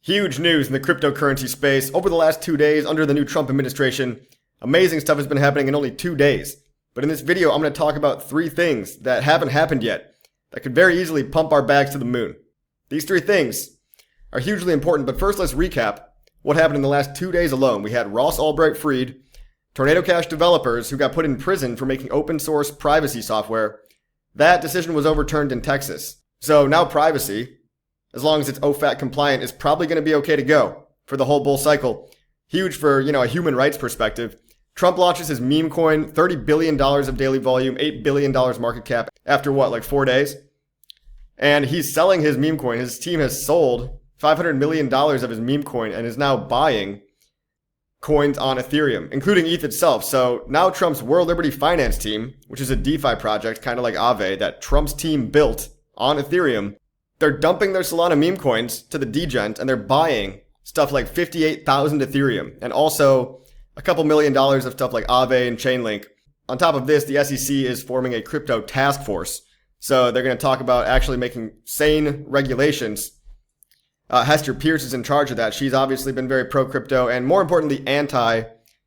Huge news in the cryptocurrency space over the last 2 days under the new Trump administration. Amazing stuff has been happening in only 2 days. But in this video, I'm going to talk about 3 things that haven't happened yet that could very easily pump our bags to the moon. These 3 things are hugely important, but first let's recap what happened in the last 2 days alone. We had Ross Ulbricht freed, Tornado Cash developers who got put in prison for making open source privacy software. That decision was overturned in Texas. So now privacy, as long as it's OFAC compliant, is probably going to be okay to go for the whole bull cycle. Huge for, a human rights perspective. Trump launches his meme coin, $30 billion of daily volume, $8 billion market cap after 4 days? And he's selling his meme coin. His team has sold $500 million of his meme coin and is now buying coins on Ethereum, including ETH itself. So now Trump's World Liberty Finance team, which is a DeFi project, kind of like Aave, that Trump's team built on Ethereum, they're dumping their Solana meme coins to the degent and they're buying stuff like 58,000 Ethereum and also a couple $1 million of stuff like Aave and Chainlink. On top of this, the SEC is forming a crypto task force. So they're going to talk about actually making sane regulations. Hester Pierce is in charge of that. She's obviously been very pro-crypto and more importantly, anti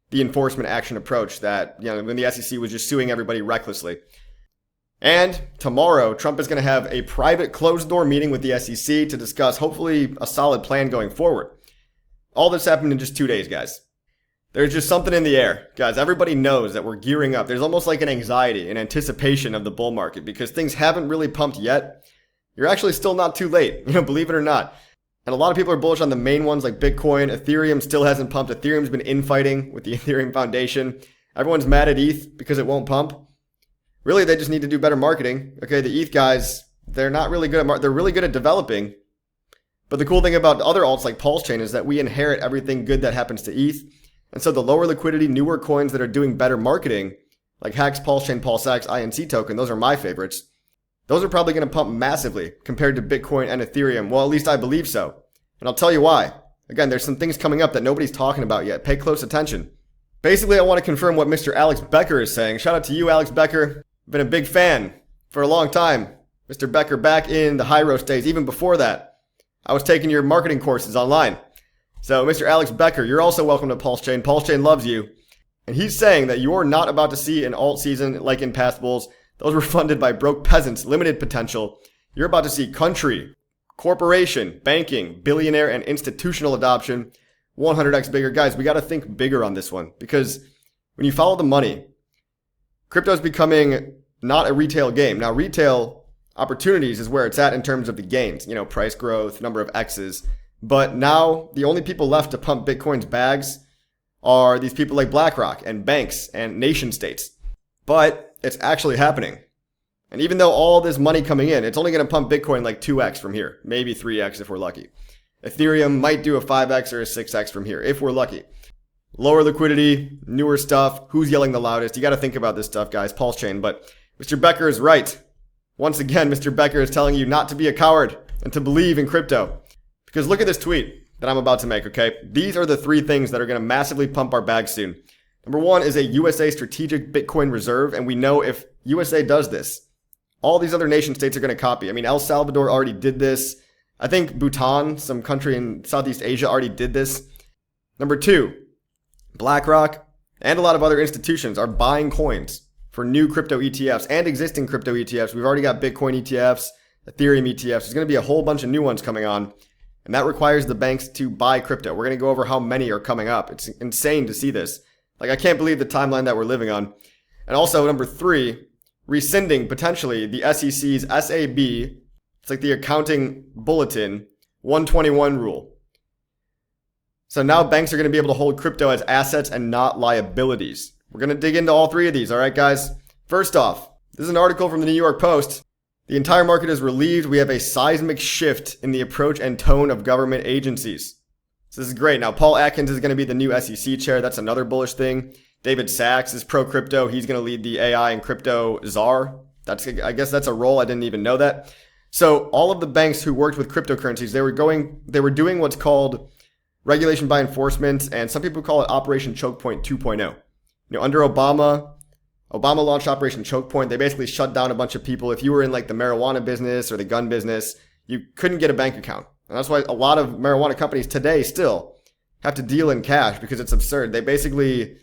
the enforcement action approach that, when the SEC was just suing everybody recklessly. And tomorrow, Trump is going to have a private closed-door meeting with the SEC to discuss, hopefully, a solid plan going forward. All this happened in just 2 days, guys. There's just something in the air. Guys, everybody knows that we're gearing up. There's almost like an anxiety, an anticipation of the bull market because things haven't really pumped yet. You're actually still not too late, believe it or not. And a lot of people are bullish on the main ones like Bitcoin. Ethereum still hasn't pumped. Ethereum's been infighting with the Ethereum Foundation. Everyone's mad at ETH because it won't pump. Really, they just need to do better marketing. Okay, the ETH guys, they're not really good at they're really good at developing. But the cool thing about other alts like PulseChain is that we inherit everything good that happens to ETH. And so the lower liquidity, newer coins that are doing better marketing, like HEX, PulseChain, PulseX, INC token, those are my favorites. Those are probably going to pump massively compared to Bitcoin and Ethereum. Well, at least I believe so. And I'll tell you why. Again, there's some things coming up that nobody's talking about yet. Pay close attention. Basically, I want to confirm what Mr. Alex Becker is saying. Shout out to you, Alex Becker. Been a big fan for a long time. Mr. Becker, back in the high roast days, even before that, I was taking your marketing courses online. So, Mr. Alex Becker, you're also welcome to PulseChain. PulseChain loves you. And he's saying that you're not about to see an alt season like in past bulls. Those were funded by broke peasants, limited potential. You're about to see country, corporation, banking, billionaire, and institutional adoption 100x bigger. Guys, we got to think bigger on this one because when you follow the money, crypto is becoming not a retail game. Now, retail opportunities is where it's at in terms of the gains, price growth, number of X's. But now the only people left to pump Bitcoin's bags are these people like BlackRock and banks and nation states. But it's actually happening. And even though all this money coming in, it's only going to pump Bitcoin like 2x from here, maybe 3x if we're lucky. Ethereum might do a 5x or a 6x from here if we're lucky. Lower liquidity, newer stuff. Who's yelling the loudest? You got to think about this stuff, guys. PulseChain. But Mr. Becker is right. Once again, Mr. Becker is telling you not to be a coward and to believe in crypto. Because look at this tweet that I'm about to make, okay? These are the 3 things that are going to massively pump our bags soon. Number 1 is a USA strategic Bitcoin reserve. And we know if USA does this, all these other nation states are going to copy. I mean, El Salvador already did this. I think Bhutan, some country in Southeast Asia, already did this. Number 2. BlackRock and a lot of other institutions are buying coins for new crypto ETFs and existing crypto ETFs. We've already got Bitcoin ETFs, Ethereum ETFs. There's going to be a whole bunch of new ones coming on, and that requires the banks to buy crypto. We're going to go over how many are coming up. It's insane to see this. I can't believe the timeline that we're living on. And also, number 3, rescinding potentially the SEC's SAB, it's like the accounting bulletin, 121 rule. So now banks are going to be able to hold crypto as assets and not liabilities. We're going to dig into all 3 of these, all right, guys? First off, this is an article from the New York Post. The entire market is relieved. We have a seismic shift in the approach and tone of government agencies. So this is great. Now, Paul Atkins is going to be the new SEC chair. That's another bullish thing. David Sachs is pro-crypto. He's going to lead the AI and crypto czar. I guess that's a role. I didn't even know that. So all of the banks who worked with cryptocurrencies, they were doing what's called regulation by enforcement, and some people call it Operation Choke Point 2.0. Under Obama launched Operation Choke Point. They basically shut down a bunch of people. If you were in the marijuana business or the gun business, you couldn't get a bank account. And that's why a lot of marijuana companies today still have to deal in cash because it's absurd. They basically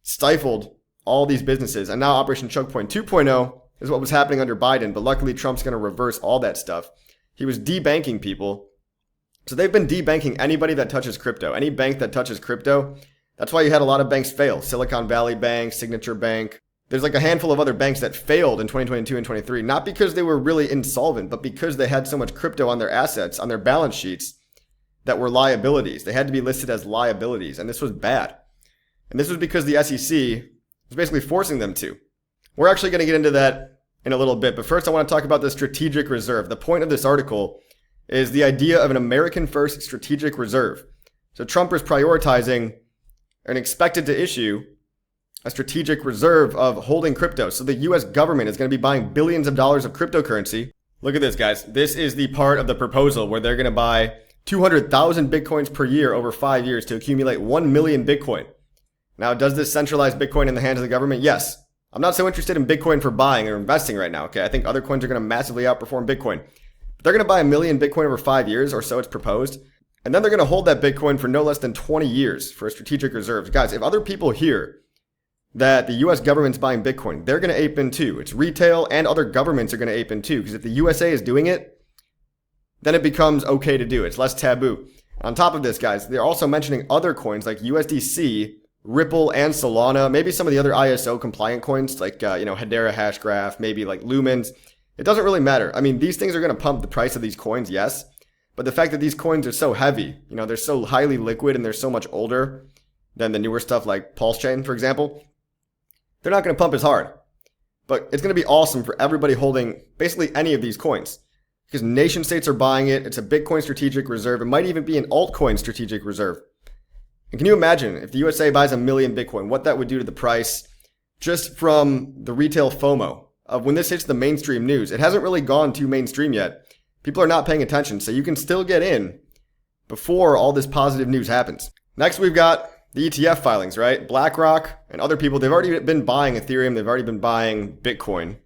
stifled all these businesses. And now Operation Choke Point 2.0 is what was happening under Biden. But luckily, Trump's going to reverse all that stuff. He was debanking people. So they've been debanking anybody that touches crypto. Any bank that touches crypto. That's why you had a lot of banks fail. Silicon Valley Bank, Signature Bank. There's like a handful of other banks that failed in 2022 and 23, not because they were really insolvent, but because they had so much crypto on their assets, on their balance sheets, that were liabilities. They had to be listed as liabilities, and this was bad. And this was because the SEC was basically forcing them to. We're actually going to get into that in a little bit, but first I want to talk about the strategic reserve. The point of this article is the idea of an American first strategic reserve. So Trump is prioritizing and expected to issue a strategic reserve of holding crypto. So the US government is going to be buying billions of dollars of cryptocurrency. Look at this, guys. This is the part of the proposal where they're going to buy 200,000 Bitcoins per year over 5 years to accumulate 1 million Bitcoin. Now, does this centralize Bitcoin in the hands of the government? Yes. I'm not so interested in Bitcoin for buying or investing right now, okay? I think other coins are going to massively outperform Bitcoin. But they're going to buy 1 million Bitcoin over 5 years, or so it's proposed. And then they're going to hold that Bitcoin for no less than 20 years for a strategic reserve. Guys, if other people hear that the US government's buying Bitcoin, they're going to ape in too. It's retail and other governments are going to ape in too. Because if the USA is doing it, then it becomes okay to do. It's less taboo. On top of this, guys, they're also mentioning other coins like USDC, Ripple, and Solana. Maybe some of the other ISO compliant coins like, Hedera Hashgraph, maybe like Lumens. It doesn't really matter. I mean, these things are going to pump the price of these coins, yes. But the fact that these coins are so heavy, they're so highly liquid and they're so much older than the newer stuff like PulseChain, for example, they're not going to pump as hard. But it's going to be awesome for everybody holding basically any of these coins. Because nation states are buying it. It's a Bitcoin strategic reserve. It might even be an altcoin strategic reserve. And can you imagine if the USA buys 1 million Bitcoin, what that would do to the price just from the retail FOMO of when this hits the mainstream news? It hasn't really gone too mainstream yet. People are not paying attention. So you can still get in before all this positive news happens. Next, we've got the ETF filings, right? BlackRock and other people, they've already been buying Ethereum. They've already been buying Bitcoin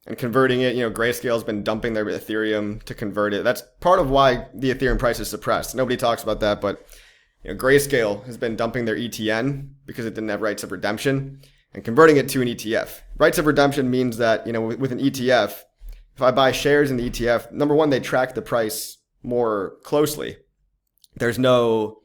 and converting it. Grayscale's been dumping their Ethereum to convert it. That's part of why the Ethereum price is suppressed. Nobody talks about that, but Grayscale has been dumping their ETN because it didn't have rights of redemption and converting it to an ETF. Rights of redemption means that, with an ETF, if I buy shares in the ETF, number one, they track the price more closely. There's no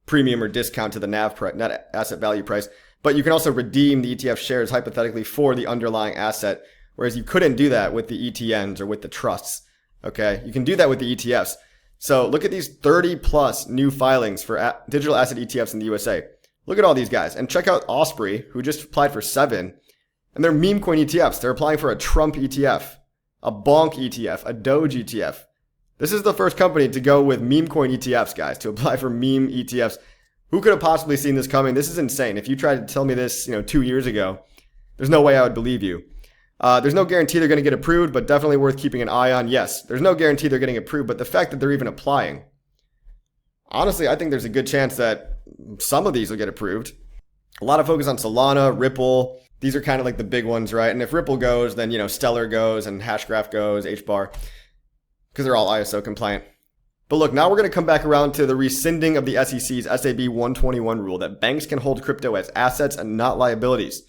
premium or discount to the NAV price, net asset value price, but you can also redeem the ETF shares hypothetically for the underlying asset, whereas you couldn't do that with the ETNs or with the trusts. Okay, you can do that with the ETFs. So look at these 30 plus new filings for digital asset ETFs in the USA. Look at all these guys and check out Osprey, who just applied for 7, and they're meme coin ETFs. They're applying for a Trump ETF, a Bonk ETF, a Doge ETF. This is the first company to go with meme coin ETFs, guys, to apply for meme ETFs. Who could have possibly seen this coming? This is insane. If you tried to tell me this, 2 years ago, there's no way I would believe you. There's no guarantee they're going to get approved, but definitely worth keeping an eye on. Yes, there's no guarantee they're getting approved, but the fact that they're even applying, honestly, I think there's a good chance that some of these will get approved. A lot of focus on Solana, Ripple. These are kind of like the big ones, right? And if Ripple goes, then, Stellar goes and Hashgraph goes, HBAR, because they're all ISO compliant. But look, now we're going to come back around to the rescinding of the SEC's SAB 121 rule that banks can hold crypto as assets and not liabilities.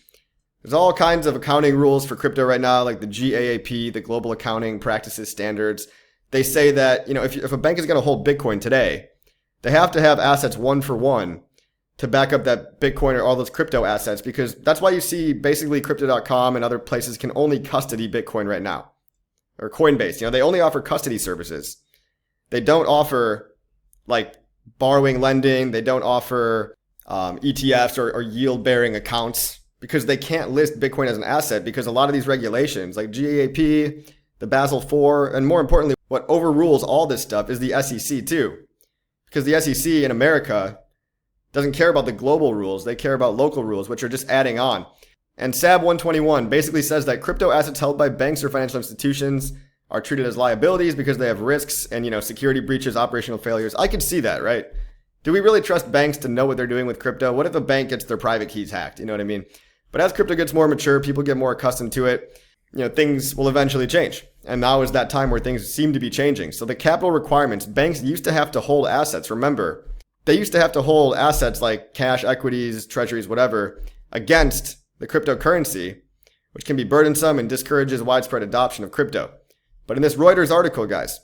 There's all kinds of accounting rules for crypto right now, like the GAAP, the Global Accounting Practices Standards. They say that, if a bank is going to hold Bitcoin today, they have to have assets one for one to back up that Bitcoin or all those crypto assets, because that's why you see basically crypto.com and other places can only custody Bitcoin right now. Or Coinbase, they only offer custody services. They don't offer like borrowing, lending. They don't offer ETFs or yield-bearing accounts because they can't list Bitcoin as an asset because a lot of these regulations like GAAP, the Basel IV, and more importantly, what overrules all this stuff is the SEC too. Because the SEC in America doesn't care about the global rules. They care about local rules, which are just adding on. And SAB 121 basically says that crypto assets held by banks or financial institutions are treated as liabilities because they have risks and, security breaches, operational failures. I could see that, right? Do we really trust banks to know what they're doing with crypto? What if a bank gets their private keys hacked? You know what I mean? But as crypto gets more mature, people get more accustomed to it. things will eventually change. And now is that time where things seem to be changing. So the capital requirements, banks used to have to hold assets. Remember, they used to have to hold assets like cash, equities, treasuries, whatever, against the cryptocurrency, which can be burdensome and discourages widespread adoption of crypto. But in this Reuters article, guys,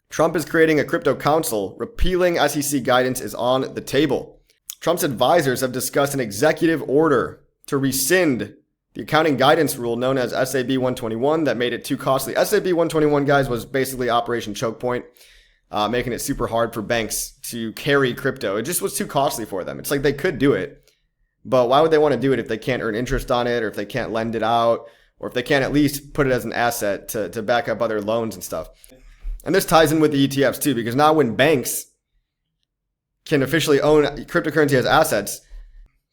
Trump is creating a crypto council. Repealing SEC guidance is on the table. Trump's advisors have discussed an executive order to rescind the accounting guidance rule known as SAB 121 that made it too costly. SAB 121, guys, was basically Operation Choke Point, making it super hard for banks to carry crypto. It just was too costly for them. It's like they could do it, but why would they want to do it if they can't earn interest on it, or if they can't lend it out, or if they can't at least put it as an asset to back up other loans and stuff? And this ties in with the ETFs too, because now when banks can officially own cryptocurrency as assets,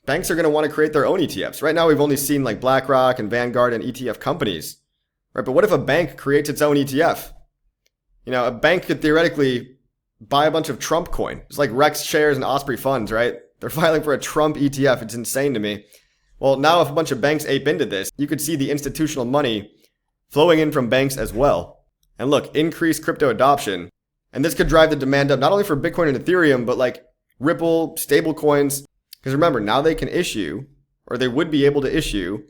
banks are going to want to create their own ETFs. Right now, we've only seen like BlackRock and Vanguard and ETF companies, right? But what if a bank creates its own ETF? A bank could theoretically buy a bunch of Trump coin. It's like Rex shares and Osprey funds, right? They're filing for a Trump ETF. It's insane to me. Well, now if a bunch of banks ape into this, you could see the institutional money flowing in from banks as well. And look, increased crypto adoption. And this could drive the demand up not only for Bitcoin and Ethereum, but like Ripple, stable coins. Because remember, now they can issue, or they would be able to issue,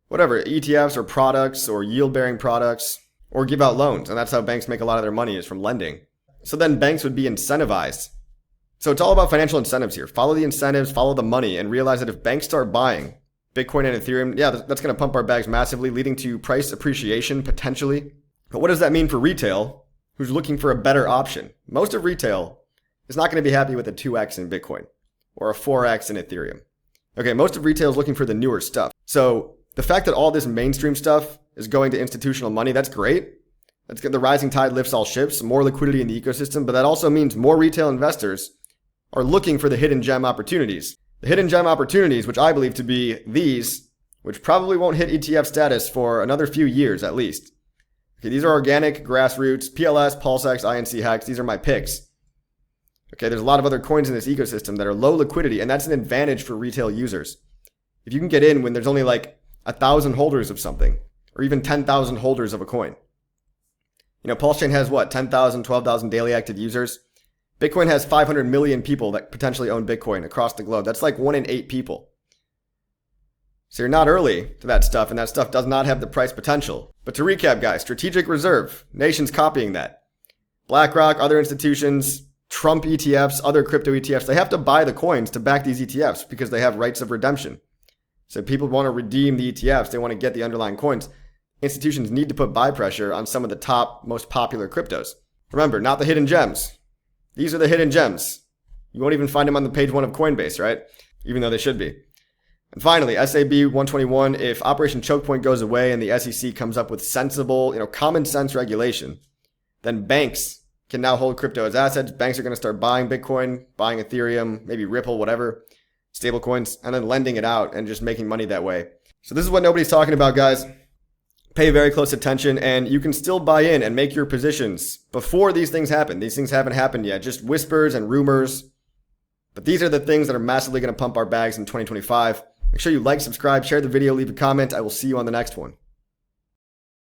whatever, ETFs or products or yield-bearing products, or give out loans. And that's how banks make a lot of their money, is from lending. So then banks would be incentivized. So it's all about financial incentives here. Follow the incentives, follow the money, and realize that if banks start buying Bitcoin and Ethereum, yeah, that's going to pump our bags massively, leading to price appreciation potentially. But what does that mean for retail, who's looking for a better option? Most of retail is not going to be happy with a 2x in Bitcoin or a 4x in Ethereum. Okay, most of retail is looking for the newer stuff. So the fact that all this mainstream stuff is going to institutional money, that's great. That's good. The rising tide lifts all ships, more liquidity in the ecosystem, but that also means more retail investors are looking for the hidden gem opportunities. The hidden gem opportunities, which I believe to be these, which probably won't hit ETF status for another few years at least. Okay, these are organic, grassroots, PLS, PulseX, INC HEX. These are my picks. Okay, there's a lot of other coins in this ecosystem that are low liquidity, and that's an advantage for retail users. If you can get in when there's only like 1,000 holders of something, or even 10,000 holders of a coin. PulseChain has what, 10,000, 12,000 daily active users? Bitcoin has 500 million people that potentially own Bitcoin across the globe. That's like 1 in 8 people. So you're not early to that stuff, and that stuff does not have the price potential. But to recap, guys, strategic reserve, nations copying that. BlackRock, other institutions, Trump ETFs, other crypto ETFs, they have to buy the coins to back these ETFs because they have rights of redemption. So people want to redeem the ETFs, they want to get the underlying coins. Institutions need to put buy pressure on some of the top, most popular cryptos. Remember, not the hidden gems. These are the hidden gems. You won't even find them on the page 1 of Coinbase, right? Even though they should be. And finally, SAB 121, if Operation Choke Point goes away and the SEC comes up with sensible, common sense regulation, then banks can now hold crypto as assets. Banks are going to start buying Bitcoin, buying Ethereum, maybe Ripple, whatever, stable coins, and then lending it out and just making money that way. So this is what nobody's talking about, guys. Pay very close attention, and you can still buy in and make your positions before these things happen. These things haven't happened yet, just whispers and rumors. But these are the things that are massively going to pump our bags in 2025. Make sure you like, subscribe, share the video, leave a comment. I will see you on the next one.